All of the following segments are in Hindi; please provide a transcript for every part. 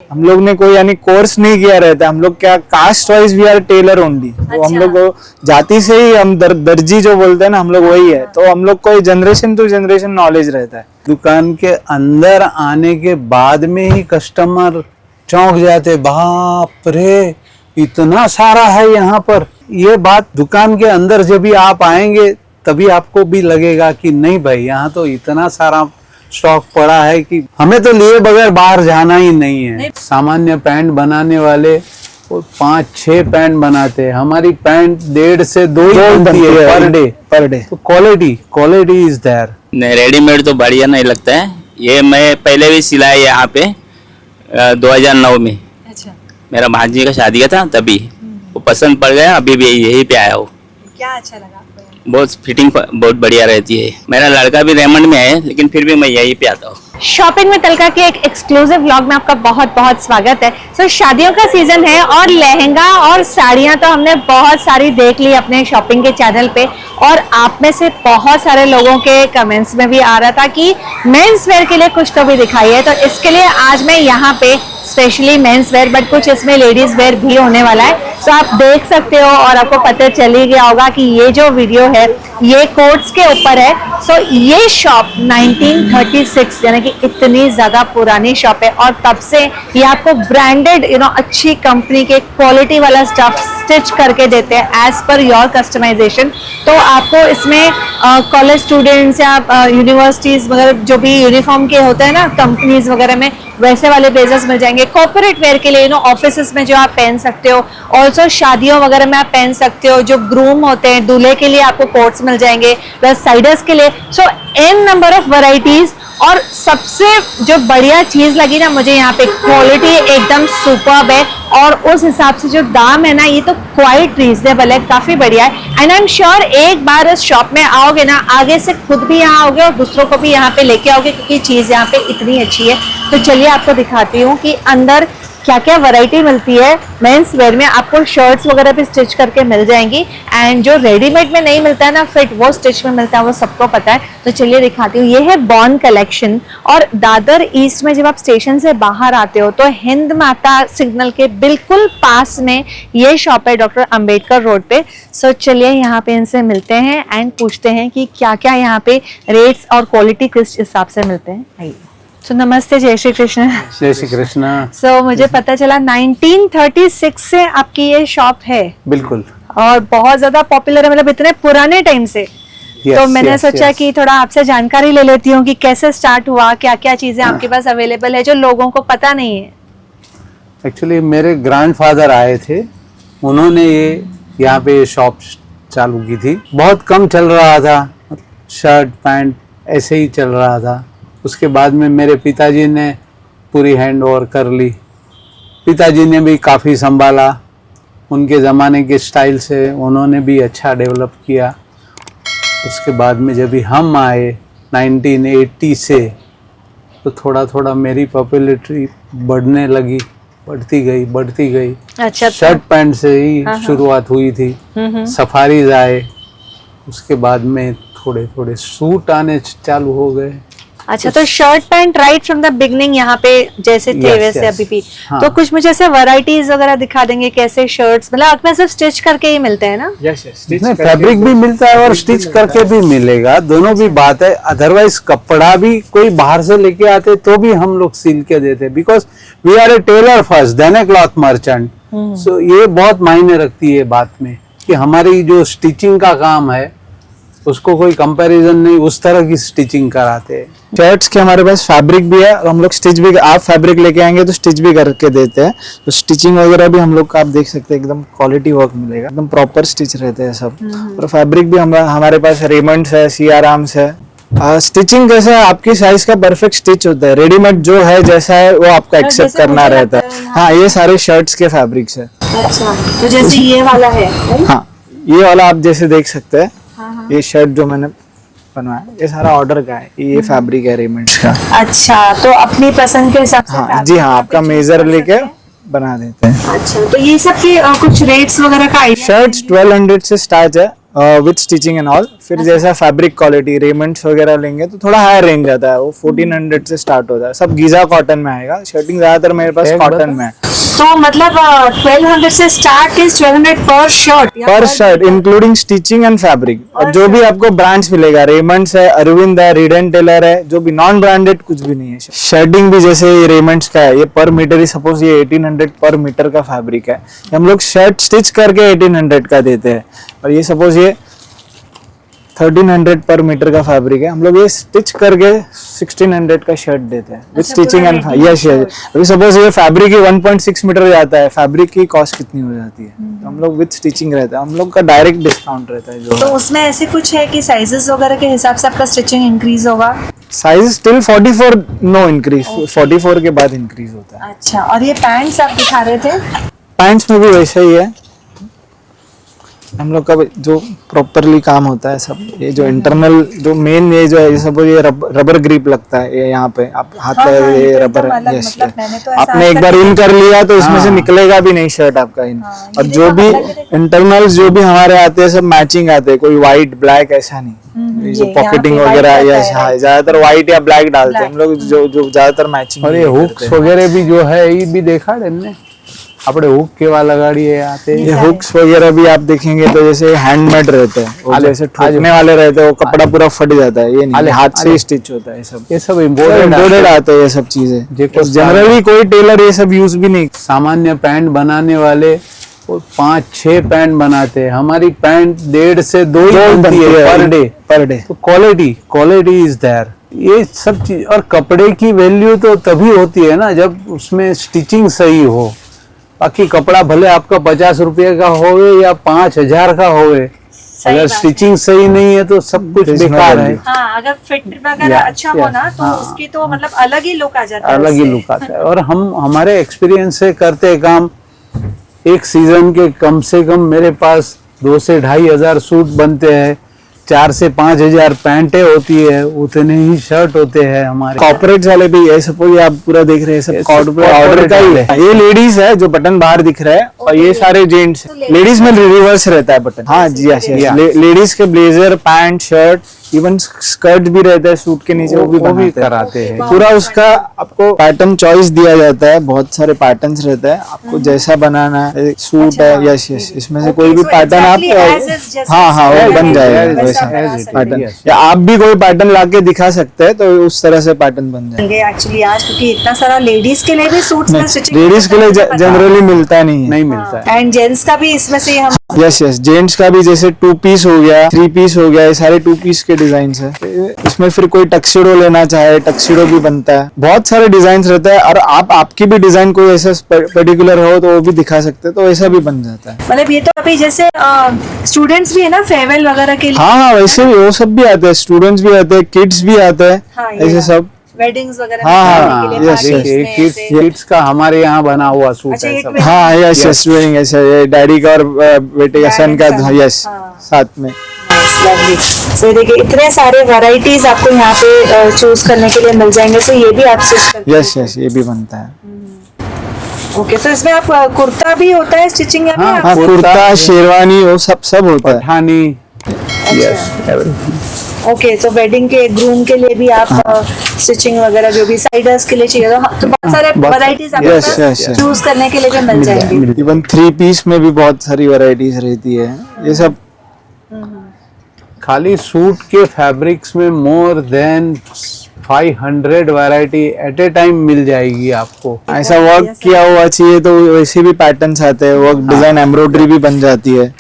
हम लोग ने कोई यानी कोर्स नहीं किया रहता, हम लोग क्या caste wise we are tailor only. तो हम लोग जाति से ही हम दर्जी जो बोलते हैं ना, हम लोग वही है। तो हम लोग कोई जनरेशन टू जनरेशन नॉलेज रहता है। दुकान के अंदर आने के बाद में ही कस्टमर चौंक जाते, बाप रे इतना सारा है यहाँ पर। ये बात दुकान के अंदर जब भी आप आएंगे तभी आपको भी लगेगा कि नहीं भाई यहाँ तो इतना सारा स्टॉक पड़ा है कि हमें तो लिए बगैर बाहर जाना ही नहीं है। सामान्य पैंट बनाने वाले वो 5-6 पैंट बनाते हैं, हमारी पैंट 1.5 से 2 ही बनती है पर डे। तो क्वालिटी इज देयर। नहीं, रेडीमेड तो बढ़िया नहीं लगता है। ये मैं पहले भी सिलाया यहाँ पे 2009 में। अच्छा, मेरा भांजी का शादी का था, तभी वो पसंद पड़ गया, अभी भी यही पे आया हूँ। क्या अच्छा लगा आपको? बहुत फिटिंग बहुत बढ़िया रहती है। मेरा लड़का भी रेमंड में है, लेकिन फिर भी मैं यहीं पे आता हूँ। शॉपिंग में तलका के एक एक्सक्लूसिव व्लॉग में आपका बहुत बहुत स्वागत है। सो शादियों का सीजन है और लहंगा और साड़ियां तो हमने बहुत सारी देख ली अपने शॉपिंग के चैनल पे, और आप में से बहुत सारे लोगों के कमेंट्स में भी आ रहा था कि मेंस वेयर के लिए कुछ तो भी दिखाइए। तो इसके लिए आज मैं यहाँ पे स्पेशली मेंस वेयर, बट कुछ इसमें लेडीज वेयर भी होने वाला है। सो आप देख सकते हो और आपको पता चल ही गया होगा कि ये जो वीडियो है ये कोट्स के ऊपर है। सो ये शॉप 1936 यानी कि इतनी ज्यादा पुरानी शॉप है, और तब से ये आपको ब्रांडेड अच्छी कंपनी के क्वालिटी वाला स्टफ स्टिच करके देते हैं एज पर योर कस्टमाइजेशन। तो आपको इसमें कॉलेज स्टूडेंट्स या यूनिवर्सिटीज वगैरह जो भी यूनिफॉर्म के होते हैं ना कंपनीज वगैरह में, वैसे वाले ब्लेजर्स मिल जाएंगे। कॉर्पोरेट वेयर के लिए ऑफिसेस में जो आप पहन सकते हो, ऑल्सो शादियों वगैरह में आप पहन सकते हो। जो ग्रूम होते हैं दूल्हे के लिए आपको कोट्स मिल जाएंगे, प्लस साइडर्स के लिए। सो एन नंबर ऑफ वैरायटीज। और सबसे जो बढ़िया चीज लगी ना मुझे यहाँ पे, क्वालिटी एकदम सुपर्ब है, और उस हिसाब से जो दाम है ना ये तो क्वाइट रीजनेबल है, काफी बढ़िया है। एंड आई एम श्योर एक बार इस शॉप में आओगे ना, आगे से खुद भी यहाँ आओगे और दूसरों को भी यहाँ पे लेके आओगे, क्योंकि चीज यहाँ पे इतनी अच्छी है। तो चलिए आपको दिखाती हूँ कि अंदर क्या क्या वैरायटी मिलती है। मेंस वेयर में आपको शर्ट्स वगैरह भी स्टिच करके मिल जाएंगी, एंड जो रेडीमेड में नहीं मिलता है ना फिट, वो स्टिच में मिलता है, वो सबको पता है। तो चलिए दिखाती हूँ। ये है बॉर्न कलेक्शन, और दादर ईस्ट में जब आप स्टेशन से बाहर आते हो तो हिंद माता सिग्नल के बिल्कुल पास में ये शॉप है, डॉक्टर अंबेडकर रोड पे। सो चलिए यहाँ पे इनसे मिलते हैं एंड पूछते हैं कि क्या क्या यहाँ पे रेट्स और क्वालिटी किस हिसाब से मिलते हैं। आइए। तो नमस्ते, जय श्री कृष्ण। जय श्री कृष्ण। सो मुझे पता चला 1936 से आपकी ये शॉप है। बिल्कुल। और बहुत ज्यादा पॉपुलर है, मतलब इतने पुराने टाइम से। तो मैंने सोचा कि थोड़ा आपसे जानकारी ले लेती हूँ कि कैसे स्टार्ट हुआ, क्या क्या चीजें आपके पास अवेलेबल है जो लोगों को पता नहीं है। एक्चुअली मेरे ग्रैंडफादर आए थे, उन्होंने ये यहाँ पे शॉप चालू की थी। बहुत कम चल रहा था, शर्ट पैंट ऐसे ही चल रहा था। उसके बाद में मेरे पिताजी ने पूरी हैंड ओवर कर ली। पिताजी ने भी काफ़ी संभाला, उनके ज़माने के स्टाइल से उन्होंने भी अच्छा डेवलप किया। उसके बाद में जब भी हम आए 1980 से, तो थोड़ा थोड़ा मेरी पॉपुलैरिटी बढ़ने लगी, बढ़ती गई। अच्छा, शर्ट पैंट से ही शुरुआत हुई थी। सफारीज आए, उसके बाद में थोड़े थोड़े सूट आने चालू हो गए। अच्छा, तो shirt pant right from the beginning यहाँ पे जैसे थे वैसे अभी भी। हाँ। तो कुछ मुझे ऐसे वैरायटीज वगैरह दिखा देंगे कैसे शर्ट्स, मतलब आपके सिर्फ स्टिच करके ही मिलते हैं ना? यस, फैब्रिक भी मिलता है और स्टिच करके भी मिलेगा, दोनों भी बात है। अदरवाइज कपड़ा भी कोई बाहर से लेके आते तो भी हम लोग सिल के देते, because we are a tailor first then a cloth merchant. So ये बहुत मायने रखती है बात में कि हमारी जो स्टिचिंग का काम है उसको कोई कंपैरिजन नहीं, उस तरह की स्टिचिंग कराते हैं। शर्ट्स के हमारे पास फैब्रिक भी है, और हम लोग स्टिच भी, आप फैब्रिक लेके आएंगे तो स्टिच भी करके देते हैं। तो स्टिचिंग वगैरह भी हम लोग का आप देख सकते हैं, एकदम क्वालिटी वर्क मिलेगा, एकदम प्रॉपर स्टिच रहते हैं सब। और फैब्रिक भी हमारे पास रेमंड्स है, सियाराम्स है। स्टिचिंग जैसा आपकी साइज का परफेक्ट स्टिच होता है। रेडीमेड जो है जैसा है वो आपका एक्सेप्ट करना रहता है। हाँ, ये सारे शर्ट्स के फैब्रिक्स है। अच्छा, तो जैसे ये वाला है। हाँ, ये वाला आप जैसे देख सकते हैं। ये शर्ट जो मैंने बनवाया ये सारा ऑर्डर का है, ये फैब्रिक है रेमंड्स का। अच्छा, तो अपनी पसंद के हिसाब से? हाँ जी हाँ, आपका मेजर लेके बना देते हैं। अच्छा, तो ये सब के कुछ रेट्स वगैरह का आइडिया? शर्ट्स 1200 से स्टार्ट है, विद स्टिचिंग एंड ऑल। फिर जैसा फैब्रिक क्वालिटी रेमंड्स वगैरह लेंगे तो थोड़ा हायर रेंज आता है, वो 1400 से स्टार्ट होता है। सब गीजा कॉटन में आएगा, शर्टिंग ज्यादातर मेरे पास कॉटन में है। तो मतलब 1200 से स्टार्ट इज 1200 पर शर्ट, पर shirt including stitching and fabric. और जो भी आपको ब्रांड्स मिलेगा, रेमंड्स है, अरविंद है, रीड एंड टेलर है, जो भी नॉन ब्रांडेड कुछ भी नहीं है। शर्टिंग भी जैसे ये रेमंड्स का है, ये पर मीटर ही सपोज ये 1800 पर मीटर का फैब्रिक है, हम लोग शर्ट स्टिच करके 1800 का देते हैं। और ये सपोज ये 1300 पर मीटर का फैब्रिक है, हम लोग ये स्टिच करके 1600 का शर्ट देते हैं with stitching and yes yes. अभी सपोज ये फैब्रिक ही 1.6 मीटर जाता है, फैब्रिक की कॉस्ट कितनी हो जाती है, तो हम लोग विद स्टिचिंग रहता है, हम लोग का डायरेक्ट डिस्काउंट रहता है। जो तो उसमें ऐसे कुछ है कि साइजेस वगैरह के हिसाब से आपका स्टिचिंग इंक्रीज होगा? साइज स्टिल 44 नो इंक्रीज, 44 के बाद इंक्रीज होता है। अच्छा, और ये पैंट्स आप दिखा रहे थे? पैंट्स में भी वैसा ही है, हम लोग का जो प्रॉपरली काम होता है सब, ये जो इंटरनल जो मेन ये जो है सब, ये रबर ग्रिप लगता है, ये यहाँ पे आप हाथ लगा ये रबर, यस आपने एक बार इन कर लिया तो इसमें से निकलेगा भी नहीं शर्ट आपका इन। और जो भी इंटरनल्स जो भी हमारे आते हैं सब मैचिंग आते हैं, कोई व्हाइट ब्लैक ऐसा नहीं। ये जो पॉकेटिंग वगैरह या ज्यादातर व्हाइट या ब्लैक डालते हैं हम लोग, जो ज्यादातर मैचिंग। और ये हुक्स वगैरह भी जो है ये भी देखा हमने, अपने हुक के वाला गाड़ी है आते हैं। ये हुक्स वगैरह भी आप देखेंगे तो जैसे हैंडमेड रहते हैं, वो जैसे ठोकने वाले रहते हैं, वो कपड़ा पूरा फट जाता है, ये नहीं हाथ से स्टिच होता है। ये सब इम्पोर्टेड आते हैं ये सब चीजें, जनरली कोई टेलर ये सब यूज भी नहीं। सामान्य पैंट बनाने वाले 5-6 पैंट बनाते हैं, हमारी पैंट 1.5 से 2 बनती है पर डे। तो क्वालिटी इज देयर। ये सब चीज, और कपड़े की वैल्यू तो तभी होती है ना जब उसमें स्टिचिंग सही हो। बाकी कपड़ा भले आपका 50 रुपये का होवे या 5000 का होवे, अगर स्टिचिंग सही नहीं है तो सब कुछ बेकार है। हाँ, अगर फिट वगैरह अच्छा हो ना तो उसकी तो मतलब अलग ही लुक आ जाता है, अलग ही लुक आता है। और हम हमारे एक्सपीरियंस से करते काम, एक सीजन के कम से कम मेरे पास 2 से 2500 सूट बनते हैं, 4 से 5000 पैंटें होती है, उतने ही शर्ट होते हैं हमारे। कॉर्पोरेट वाले भी है, सपोज आप पूरा देख रहे हैं सब कॉर्पोरेट ऑर्डर का ही है। ये लेडीज है जो बटन बाहर दिख रहा है, और ये सारे जेंट्स है। लेडीज में रिवर्स रहता है बटन। हाँ जी, लेडीज के blazer, pant, shirt, even skirt भी रहता है सूट के नीचे, वो भी कराते हैं। पूरा उसका आपको पैटर्न चॉइस दिया जाता है, बहुत सारे पैटर्न्स रहते हैं, आपको जैसा बनाना है। सूट है, यस यस, इसमें से कोई भी पैटर्न आप हाँ वो बन जाएगा वैसा पैटर्न, या आप भी कोई पैटर्न लाके दिखा सकते हैं तो उस तरह से पैटर्न बन जाएंगे। एक्चुअली आज क्योंकि इतना सारा लेडीज के लिए भी सूट्स में स्टिचिंग, लेडीज के लिए जनरली मिलता नहीं मिलता है। एंड जेंट्स का भी इसमें से हम यस जेंट्स का भी जैसे 2 पीस हो गया, 3 पीस हो गया, ये सारे 2 पीस के डिजाइन है। इसमें फिर कोई टक्सिडो लेना चाहे टक्सिडो भी बनता है, बहुत सारे डिजाइन रहते हैं। और आपकी भी डिजाइन कोई ऐसा पर्टिकुलर हो तो वो भी दिखा सकते हैं, तो ऐसा भी बन जाता है। मतलब ये तो अभी जैसे स्टूडेंट्स भी है ना फेयरवेल वगैरह के लिए, हाँ वैसे भी वो सब भी आते हैं, स्टूडेंट्स भी आते हैं, किड्स भी आते हैं, ऐसे सब वेडिंग्स वगैरह हाँ, के लिए किड्स का हमारे यहाँ बना हुआ सूट है सब। हाँ यस यस, ये डैडी का और बेटे का सन का, यस साथ में। तो देखिए इतने सारे वैरायटीज आपको यहाँ पे चूज करने के लिए मिल जाएंगे, तो ये भी आप स्टिच करते हैं? यस ये भी बनता है। ओके, तो इसमें आप कुर्ता भी होता है स्टिचिंग? हाँ, कुर्ता, शेरवानी, वो सब होता है। पठानी, ओके, तो वेडिंग के ग्रूम के लिए भी आप स्टिचिंग वगैरह जो भी साइडर्स के लिए चाहिए तो बहुत सारे वैरायटीज आपको चूज करने के लिए भी मिल जाएंगे। इवन 3 पीस में भी बहुत सारी वैरायटीज रहती है, ये सब। खाली सूट के फैब्रिक्स में more than 500 variety at a time मिल जाएगी आपको। ऐसा वर्क किया हुआ चाहिए तो वैसे भी पैटर्न्स आते हैं, वर्क डिजाइन एम्ब्रॉयडरी भी बन जाती है।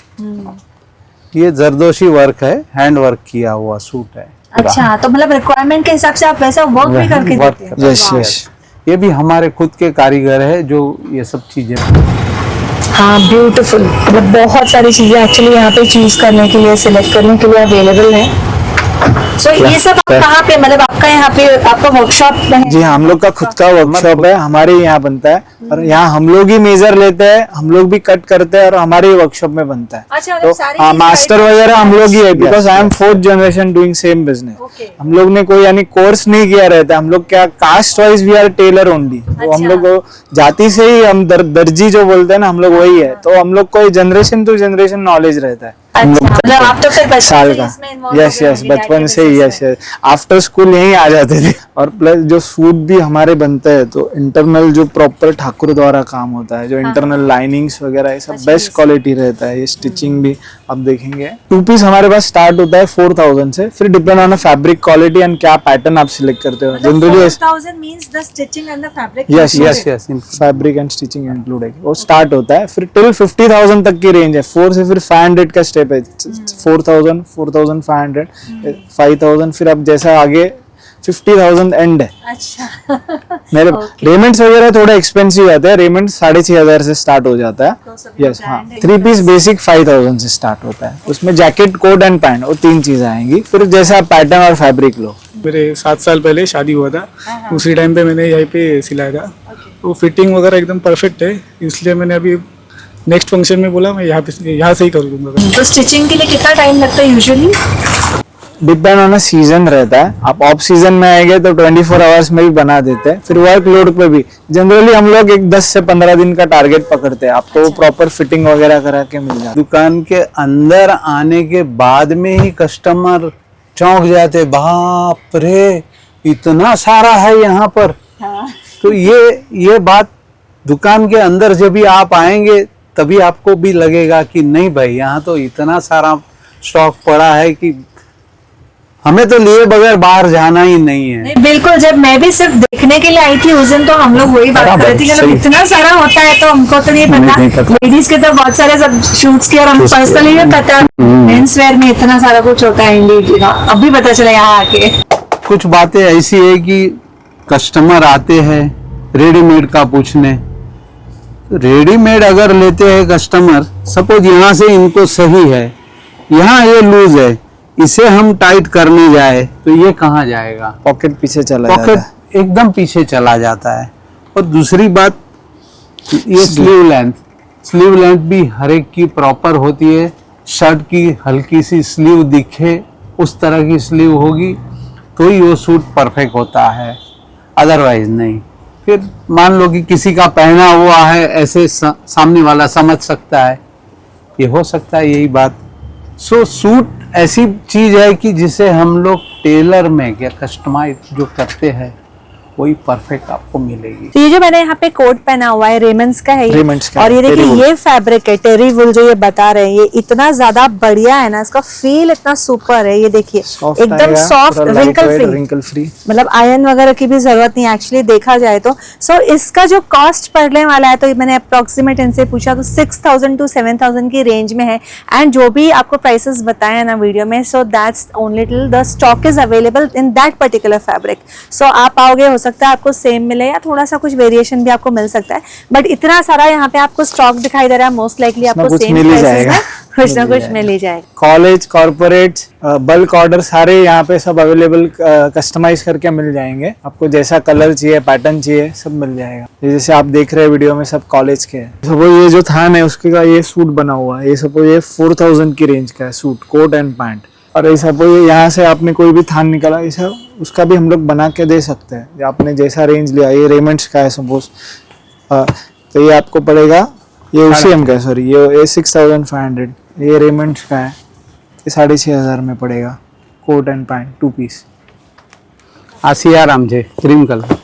ये जरदोशी वर्क है, हैंड वर्क किया हुआ सूट है। अच्छा, तो मतलब रिक्वायरमेंट के हिसाब से आप वैसा वर्क भी करके देते हैं? यस ये भी हमारे खुद के कारीगर है जो ये सब चीजें। हाँ, ब्यूटीफुल, मतलब बहुत सारी चीजें एक्चुअली यहाँ पे चूज करने के लिए, सिलेक्ट करने के लिए अवेलेबल है। तो ये सब कहाँ पे, मतलब आपका यहाँ पे आपका वर्कशॉप है? जी हाँ, हम लोग का खुद का वर्कशॉप है, हमारे यहाँ बनता है, और यहाँ हम लोग ही मेजर लेते हैं, हम लोग भी कट करते हैं, और हमारे वर्कशॉप में बनता है। अच्छा, तो हाँ, मास्टर वगैरह हम लोग ही है, because I am 4th generation doing same business. हम लोग ने कोई यानी कोर्स नहीं किया रहता, हम लोग क्या caste wise we are tailor only. तो हम लोग जाति से ही हम दर्जी जो बोलते हैं ना, हम लोग वही है। तो हम लोग कोई जनरेशन टू जनरेशन नॉलेज रहता है। हम लोग अच्छा, मतलब आप तो फिर बचपन साल से का इसमें involved हो यस गए यस होंगे बचपन daddy से ही business yes yes after school यहीं आ जाते थे। और प्लस जो सूट भी हमारे बनते हैं तो इंटरनल जो प्रॉपर ठाकुर द्वारा काम होता है, जो इंटरनल लाइनिंग्स वगैरह ये सब बेस्ट क्वालिटी रहता है। ये स्टिचिंग भी आप देखेंगे, 2 पीस हमारे पास स्टार्ट होता है 4000 से, फिर depend on fabric quality and क्या पैटर्न आप सिलेक्ट करते हो। Generally 4,000 means the stitching and the fabric. Yes yes yes fabric and stitching include है, वो स्टार्ट होता है। फिर टिल 50,000 तक की रेंज है, 4 से फिर 500 का स्टेप है, 4,000 4,500 5,000, फिर अब जैसा आगे 50,000 एंड है। अच्छा मेरे रेमेंट्स वगैरह थोड़ा एक्सपेंसिव आते हैं, रेमेंट 6,500 से स्टार्ट हो जाता है। यस हाँ, 3 पीस बेसिक 5,000 से स्टार्ट होता है, उसमें जैकेट कोट एंड पैंट वो 3 चीजें आएंगी। फिर जैसा आप पैटर्न और फैब्रिक लो। मेरे 7 साल पहले शादी हुआ था, उसी टाइम पे मैंने यहीं पे सिलाया था। तो फिटिंग वगैरह एकदम परफेक्ट है, इसलिए मैंने अभी नेक्स्ट फंक्शन में बोला मैं यहाँ से ही कर दूंगा। तो स्टिचिंग के लिए कितना टाइम लगता है यूजुअली? डिपेंड ऑन सीजन रहता है। आप ऑफ सीजन में आएंगे तो 24 आवर्स में भी बना देते हैं। फिर वर्क लोड पे भी जनरली हम लोग एक 10 से 15 दिन का टारगेट पकड़ते हैं, आपको वो प्रॉपर फिटिंग वगैरह करा के मिल जाता है। दुकान के अंदर आने के बाद में ही कस्टमर चौंक जाते, बाप रे इतना सारा है यहाँ पर। तो ये बात दुकान के अंदर जब भी आप आएंगे तभी आपको भी लगेगा कि नहीं भाई यहाँ तो इतना सारा स्टॉक पड़ा है कि हमें तो लिए बगैर बाहर जाना ही नहीं है। नहीं बिल्कुल, जब मैं भी सिर्फ देखने के लिए आई थी उस दिन तो हम लोग वही बात कर रहे थे कि सही। इतना सारा होता है तो हमको तो नहीं पता। लेडीज के तो बहुत सारे सब शूट्स के और हम पर्सनली भी पता मेंस वेयर में इतना सारा कुछ होता है इंडीड। अभी पता चला यहाँ आके। कुछ बातें ऐसी है कि कस्टमर आते हैं रेडीमेड का पूछने, रेडीमेड अगर लेते हैं कस्टमर, सपोज यहाँ से इनको सही है, यहाँ ये लूज है, इसे हम टाइट करने जाए तो ये कहाँ जाएगा, पॉकेट पीछे चला जाता है। पॉकेट एकदम पीछे चला जाता है। और दूसरी बात ये स्लीव लेंथ भी हर एक की प्रॉपर होती है। शर्ट की हल्की सी स्लीव दिखे उस तरह की स्लीव होगी तो ही वो सूट परफेक्ट होता है, अदरवाइज नहीं। फिर मान लो कि किसी का पहना हुआ है ऐसे सामने वाला समझ सकता है, ये हो सकता है यही बात। सो सूट ऐसी चीज है कि जिसे हम लोग टेलर में क्या कस्टमाइज जो करते हैं वही परफेक्ट आपको मिलेगी। तो ये जो मैंने यहाँ पे कोट पहना हुआ है रेमंड्स का है ये। रेमंड्स का और ये है, देखिए टेरी वुल। ये फैब्रिक है टेरी वुल जो ये बता रहे हैं, ये इतना ज्यादा बढ़िया है ना, इसका फील इतना सुपर है। ये देखिए एकदम सॉफ्ट रिंकल फ्री, मतलब आयरन वगैरह की भी जरूरत नहीं एक्चुअली देखा जाए तो। सो इसका जो कॉस्ट पड़ने वाला है तो मैंने अप्रोक्सीमेट इनसे पूछा तो 6,000 to 7,000 की रेंज में है। एंड जो भी आपको प्राइसेस बताए हैं ना वीडियो में, so that's only till the stock is available in that particular fabric. So आप आओगे, हो सकता है आपको सेम मिले या थोड़ा सा कुछ वेरिएशन भी आपको मिल सकता है, बट इतना सारा यहाँ पे आपको स्टॉक दिखाई दे रहा है, मोस्ट लाइकली आपको कुछ सेम मिल ही प्राइसेस जाएगा। में कुछ ना कुछ मिल ही जाएगा। कॉलेज कॉर्पोरेट बल्क ऑर्डर सारे यहाँ पे सब अवेलेबल कस्टमाइज करके मिल जाएंगे। आपको जैसा कलर चाहिए पैटर्न चाहिए सब मिल जाएगा। ये जैसे आप देख रहे हैं वीडियो में सब कॉलेज के हैं। सपोज ये जो थान है उसके का ये सूट बना हुआ है, ये सपोज ये 4,000 की रेंज का है सूट, कोट एंड पैंट। और ये सपोज यहाँ से आपने कोई भी थान निकाला ऐसा, उसका भी हम लोग बना के दे सकते हैं। आपने जैसा रेंज लिया, ये रेमंड्स का है सपोज, तो ये आपको पड़ेगा, ये उसी हम का सॉरी ये 6,500, ये रेमंड्स का है, ये 6,500 में पड़ेगा, कोट एंड पैंट 2 पीस। आसियाराम जे क्रीम कलर,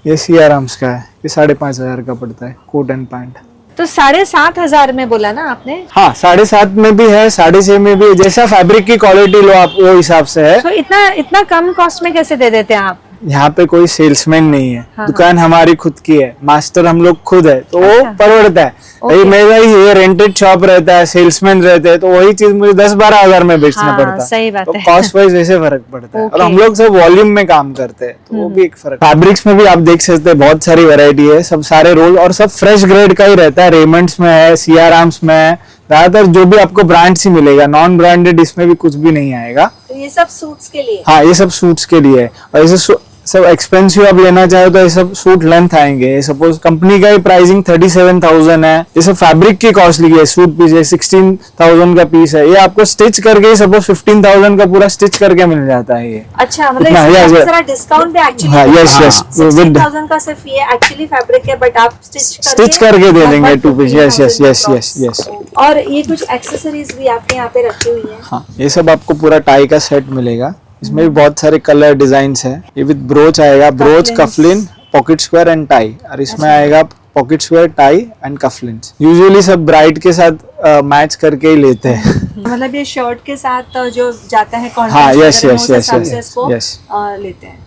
ये सियाराम्स का है, ये 5,500 का पड़ता है, कोट एंड पैंट। तो 7,500 में बोला ना आपने? हाँ 7,500 में भी है, 6,500 में भी है, जैसा फैब्रिक की क्वालिटी लो आप वो हिसाब से है। तो इतना कम कॉस्ट में कैसे दे देते हैं आप? यहाँ पे कोई सेल्समैन नहीं है, दुकान हमारी खुद की है, मास्टर हम लोग खुद है, तो वो पड़ता है। भाई मेरा ये रेंटेड शॉप रहता है, सेल्समैन रहते हैं, तो वही चीज मुझे 10-12 हजार में बेचना पड़ता है। सही बात तो है। कॉस्ट वाइज ऐसे फर्क पड़ता है। और हम लोग सब वॉल्यूम में काम करते हैं, तो वो भी एक फर्क। फैब्रिक्स में भी आप देख सकते हैं बहुत सारी वैरायटी है, सब सारे रोल और सब फ्रेश ग्रेड का ही रहता है। रेमंड्स में है, सियाराम्स में है, ज्यादातर जो भी आपको ब्रांड्स ही मिलेगा, नॉन ब्रांडेड इसमें भी कुछ भी नहीं आएगा। तो ये सब सूट्स के लिए? हाँ ये सब सूट्स के लिए है। और ऐसे सब एक्सपेंसिव आप लेना चाहे तो ये सब सूट लेंथ आएंगे। सपोज कंपनी का ही प्राइसिंग 37,000 है, ये सब फैब्रिक की कॉस्टली है। सूट पीस है 16,000 का पीस है, ये आपको स्टिच करके सपोज 15,000 का पूरा स्टिच करके मिल जाता है ये। अच्छा, मतलब हाँ, इसमें yes, काफी yes. सारा डिस्काउंट भी एक्चुअली। हाँ, yes, yes. 16,000 का सिर्फ ये एक्चुअली फैब्रिक है, बट आप स्टिच करके दे देंगे 2 piece. Yes yes yes yes yes. और ये कुछ एक्सेसरीज भी आपके यहाँ पे रखी हुई है। हाँ, ये सब आपको पूरा टाई का सेट मिलेगा। इसमें भी बहुत सारे कलर डिजाइन्स हैं। ये विद ब्रोच आएगा, brooch, cufflink, pocket square and tie. और इसमें आएगा pocket square, tie and cufflinks. Usually सब ब्राइड के साथ मैच करके ही लेते हैं। मतलब ये शर्ट के साथ जो जाता है हाँ, yes yes yes yes yes yes. लेते हैं।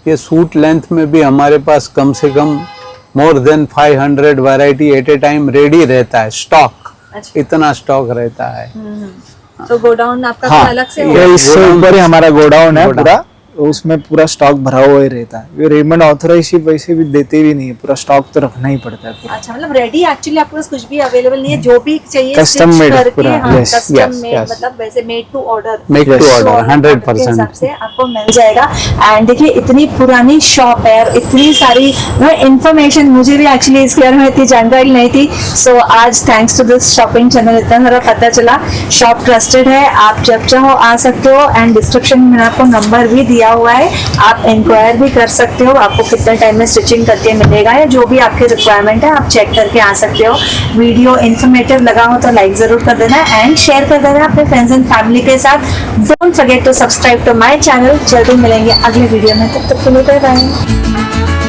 ये सूट लेंथ में भी हमारे पास कम से कम more than 500 variety at a time ready रहता है। स्टॉक, अच्छा। इतना स्टॉक रहता है। तो गोडाउन आपका हाँ, अलग से ये इससे ऊपर ही हमारा गोडाउन है पूरा, उसमें पूरा स्टॉक भरा हुआ ही रहता है। ये रेमंड ऑथराइज वैसे भी देते भी नहीं है, पूरा स्टॉक तो रखना ही पड़ता है पूरा। अच्छा, मतलब रेडी एक्चुअली आपके पास कुछ भी अवेलेबल नहीं है, जो भी चाहिए Custom stitch made करके, पूरा, हाँ, yes, custom yes, made, yes. मतलब वैसे made to order, make to order के 100%। हिसाब से आपको मिल जाएगा। एंड देखिए इतनी पुरानी शॉप है और इतनी सारी इंफॉर्मेशन मुझे भी एक्चुअली इसके बारे में इतनी जानकारी नहीं थी। सो आज thanks to this shopping channel इतना सारा पता चला। शॉप ट्रस्टेड है, आप जब चाहो आ सकते हो। एंड डिस्क्रिप्शन में मैंने आपको नंबर भी दिया हुआ है, आप इंक्वायर भी कर सकते हो। आपको कितना टाइम में स्टिचिंग करके मिलेगा या जो भी आपकी रिक्वायरमेंट है आप चेक करके आ सकते हो। वीडियो इन्फॉर्मेटिव लगा हो तो लाइक जरूर कर देना एंड शेयर कर देना अपने फ्रेंड्स एंड फैमिली के साथ। Don't forget to subscribe to my channel. जल्दी मिलेंगे अगले वीडियो में, तब तक के लिए बाय बाय।